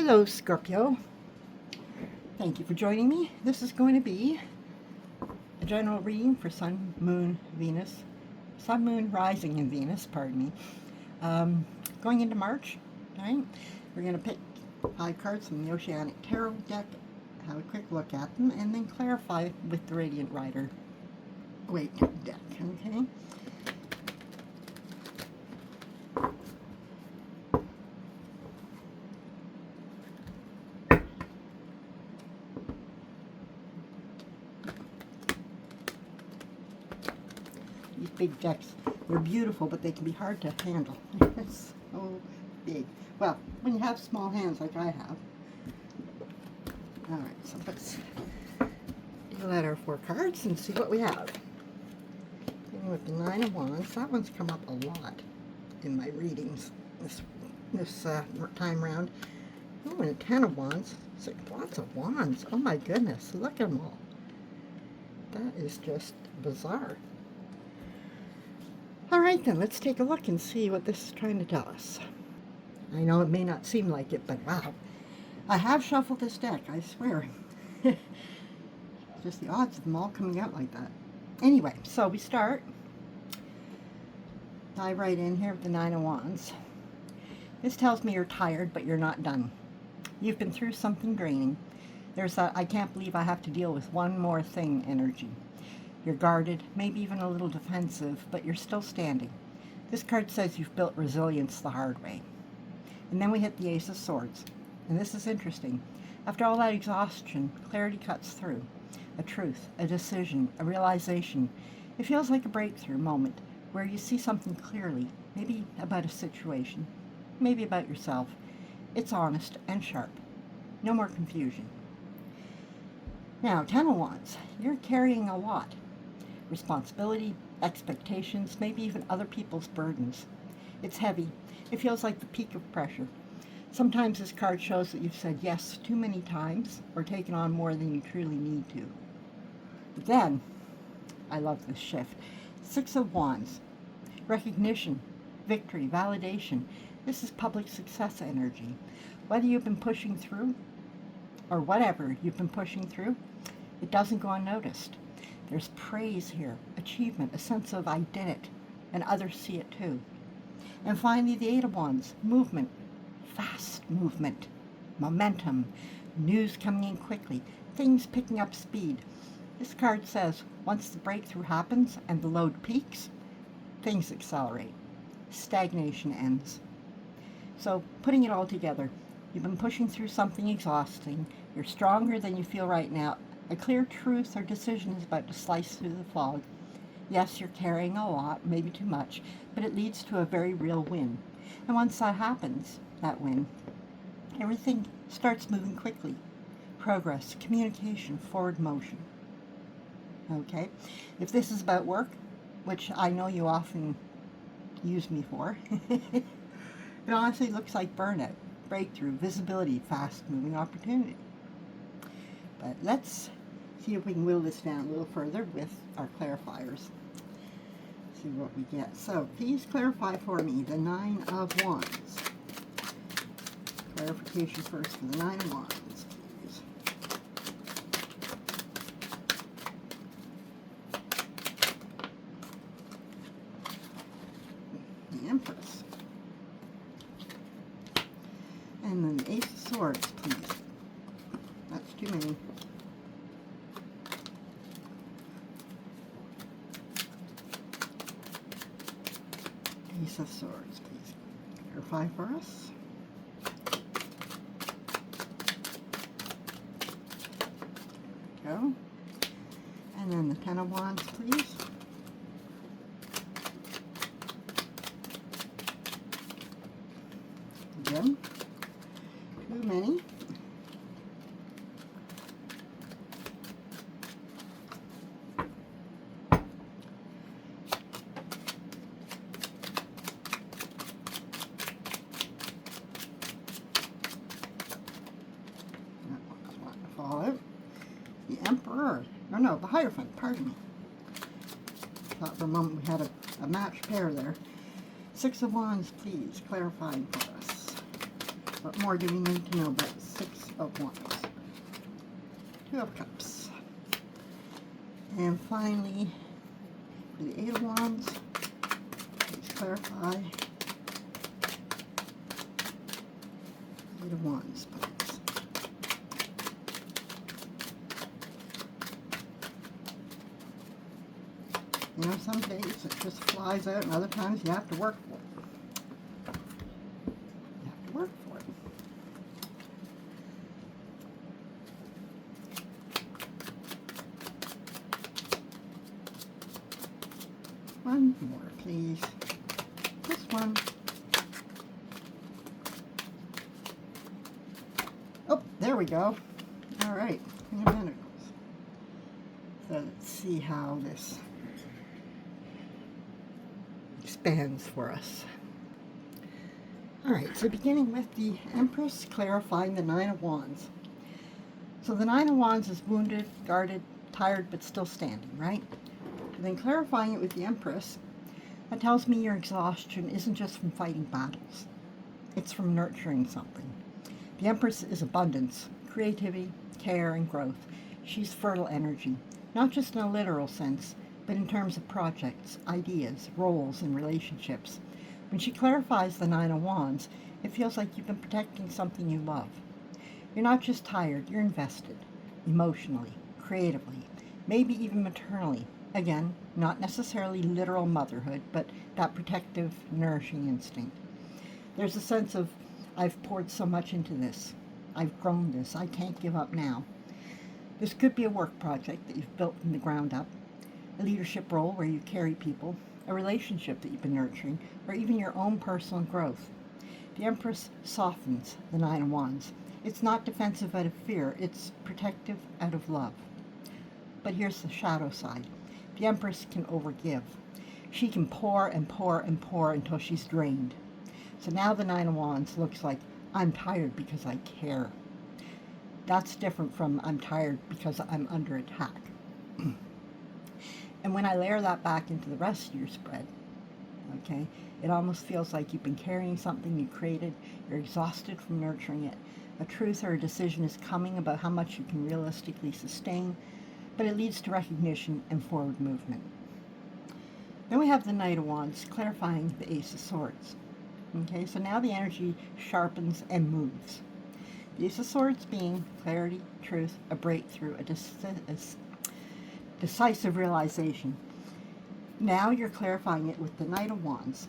Hello, Scorpio. Thank you for joining me. This is going to be a general reading for Sun, Moon, Venus, Sun, Moon, Rising, and Venus, pardon me. Going into March, right? We're going to pick 5 cards from the Oceanic Tarot deck, have a quick look at them, and then clarify with the Radiant Rider-Waite deck, okay? These big decks, they're beautiful, but they can be hard to handle. It's so big. Well, when you have small hands like I have. Alright, so let's deal out our 4 cards and see what we have. Beginning with the 9 of Wands. That one's come up a lot in my readings this time round. Oh, and a 10 of Wands. Lots of Wands. Oh my goodness, look at them all. That is just bizarre. Alright then, let's take a look and see what this is trying to tell us. I know it may not seem like it, but wow. I have shuffled this deck, I swear. Just the odds of them all coming out like that. Anyway, so we start. Dive right in here with the 9 of Wands. This tells me you're tired, but you're not done. You've been through something draining. There's that I can't believe I have to deal with one more thing energy. You're guarded, maybe even a little defensive, but you're still standing. This card says you've built resilience the hard way. And then we hit the Ace of Swords. And this is interesting. After all that exhaustion, clarity cuts through. A truth, a decision, a realization. It feels like a breakthrough moment where you see something clearly, maybe about a situation, maybe about yourself. It's honest and sharp. No more confusion. Now, 10 of Wands. You're carrying a lot. Responsibility, expectations, maybe even other people's burdens. It's heavy. It feels like the peak of pressure. Sometimes this card shows that you've said yes too many times or taken on more than you truly need to. But then, I love this shift. 6 of Wands. Recognition, victory, validation. This is public success energy. Whether you've been pushing through or whatever you've been pushing through, it doesn't go unnoticed. There's praise here, achievement, a sense of I did it, and others see it too. And finally, the 8 of Wands, movement, fast movement, momentum, news coming in quickly, things picking up speed. This card says once the breakthrough happens and the load peaks, things accelerate. Stagnation ends. So, putting it all together, you've been pushing through something exhausting, you're stronger than you feel right now. A clear truth or decision is about to slice through the fog. Yes, you're carrying a lot, maybe too much, but it leads to a very real win. And once that happens, that win, everything starts moving quickly. Progress, communication, forward motion. Okay? If this is about work, which I know you often use me for, it honestly looks like burnout, breakthrough, visibility, fast-moving opportunity. But let's see if we can whittle this down a little further with our clarifiers. See what we get. So please clarify for me the 9 of Wands. Clarification first for the 9 of Wands, please. The Empress. And then the Ace of Swords, please. That's too many. Ace of Swords, please. Clarify for us. Go. And then the 10 of Wands, please. Again. Too many. The Emperor. No, the Hierophant, pardon me. Thought for a moment we had a matched pair there. 6 of Wands, please, clarifying for us. What more do we need to know about 6 of Wands? 2 of Cups. And finally, for the 8 of Wands, please clarify. 8 of Wands, please. You know, some days it just flies out, and other times you have to work for it. You have to work for it. One more, please. This one. Oh, there we go. All right. Queen of Pentacles. So let's see how this expands for us. All right, so beginning with the Empress, clarifying the 9 of Wands. So the 9 of Wands is wounded, guarded, tired, but still standing, right? And then clarifying it with the Empress, that tells me your exhaustion isn't just from fighting battles. It's from nurturing something. The Empress is abundance, creativity, care, and growth. She's fertile energy, not just in a literal sense, but in terms of projects, ideas, roles, and relationships. When she clarifies the 9 of Wands, it feels like you've been protecting something you love. You're not just tired, you're invested, emotionally, creatively, maybe even maternally. Again, not necessarily literal motherhood, but that protective, nourishing instinct. There's a sense of, I've poured so much into this. I've grown this. I can't give up now. This could be a work project that you've built from the ground up, a leadership role where you carry people, a relationship that you've been nurturing, or even your own personal growth. The Empress softens the 9 of Wands. It's not defensive out of fear, it's protective out of love. But here's the shadow side. The Empress can overgive. She can pour and pour and pour until she's drained. So now the 9 of Wands looks like, I'm tired because I care. That's different from I'm tired because I'm under attack. And when I layer that back into the rest of your spread, okay, it almost feels like you've been carrying something you created, you're exhausted from nurturing it. A truth or a decision is coming about how much you can realistically sustain, but it leads to recognition and forward movement. Then we have the Knight of Wands, clarifying the Ace of Swords. Okay, so now the energy sharpens and moves. The Ace of Swords being clarity, truth, a breakthrough, a decisive realization. Now you're clarifying it with the Knight of Wands.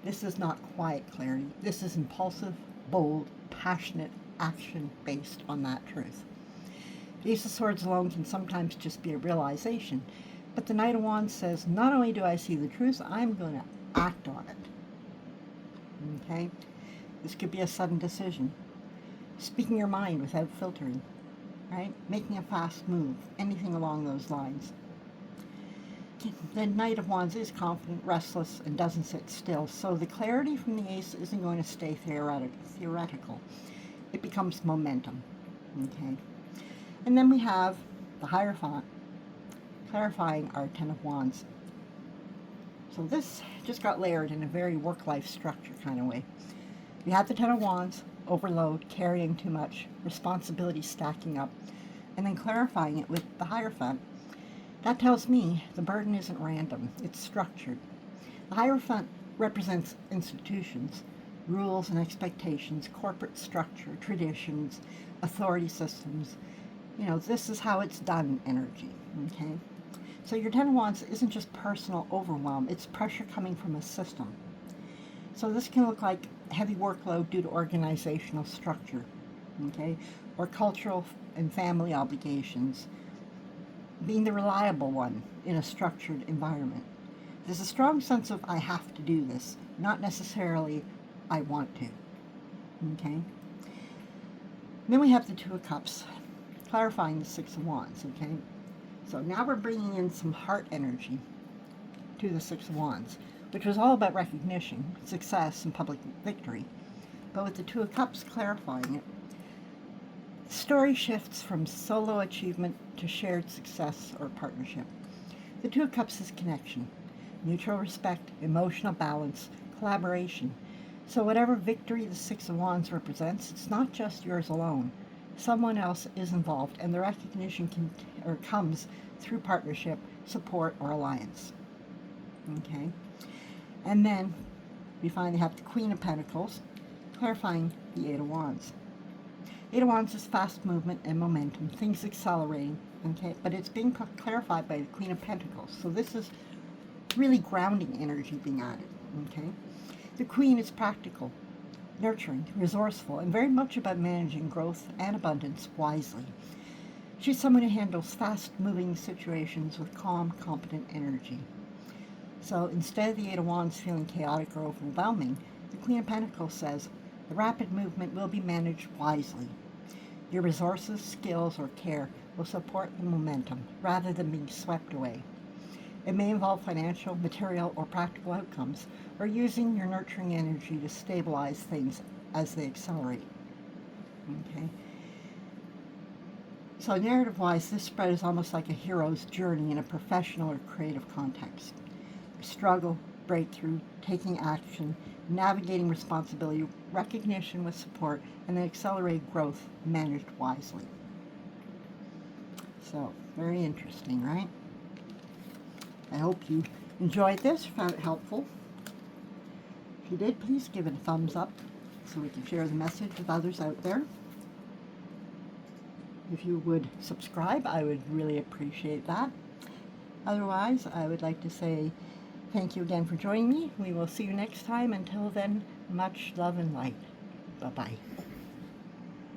This is not quiet clarity. This is impulsive, bold, passionate action based on that truth. The Ace of Swords alone can sometimes just be a realization, but the Knight of Wands says, not only do I see the truth, I'm going to act on it. Okay? This could be a sudden decision. Speaking your mind without filtering. Right? Making a fast move, anything along those lines. The Knight of Wands is confident, restless, and doesn't sit still, so the clarity from the Ace isn't going to stay theoretical. It becomes momentum. Okay? And then we have the Hierophant, clarifying our 10 of Wands. So this just got layered in a very work-life structure kind of way. We have the 10 of Wands, overload, carrying too much, responsibility stacking up, and then clarifying it with the Hierophant. That tells me the burden isn't random, it's structured. The Hierophant represents institutions, rules and expectations, corporate structure, traditions, authority systems. You know, this is how it's done energy, okay? So your 10 of Wands isn't just personal overwhelm, it's pressure coming from a system. So this can look like heavy workload due to organizational structure, okay, or cultural and family obligations, being the reliable one in a structured environment. There's a strong sense of I have to do this, not necessarily I want to, okay. Then we have the 2 of Cups, clarifying the 6 of Wands, okay. So now we're bringing in some heart energy to the 6 of Wands, which was all about recognition, success, and public victory. But with the 2 of Cups clarifying it, the story shifts from solo achievement to shared success or partnership. The 2 of Cups is connection, mutual respect, emotional balance, collaboration. So whatever victory the Six of Wands represents, it's not just yours alone. Someone else is involved, and the recognition comes through partnership, support, or alliance. Okay? And then we finally have the Queen of Pentacles, clarifying the Eight of Wands. Eight of Wands is fast movement and momentum, things accelerating, okay? But it's being clarified by the Queen of Pentacles. So this is really grounding energy being added, okay? The Queen is practical, nurturing, resourceful, and very much about managing growth and abundance wisely. She's someone who handles fast-moving situations with calm, competent energy. So instead of the Eight of Wands feeling chaotic or overwhelming, the Queen of Pentacles says, the rapid movement will be managed wisely. Your resources, skills, or care will support the momentum rather than being swept away. It may involve financial, material, or practical outcomes, or using your nurturing energy to stabilize things as they accelerate. Okay. So narrative-wise, this spread is almost like a hero's journey in a professional or creative context. Struggle, breakthrough, taking action, navigating responsibility, recognition with support, and then accelerated growth managed wisely. So, very interesting, right? I hope you enjoyed this, found it helpful. If you did, please give it a thumbs up so we can share the message with others out there. If you would subscribe, I would really appreciate that. Otherwise, I would like to say thank you again for joining me. We will see you next time. Until then, much love and light. Bye-bye.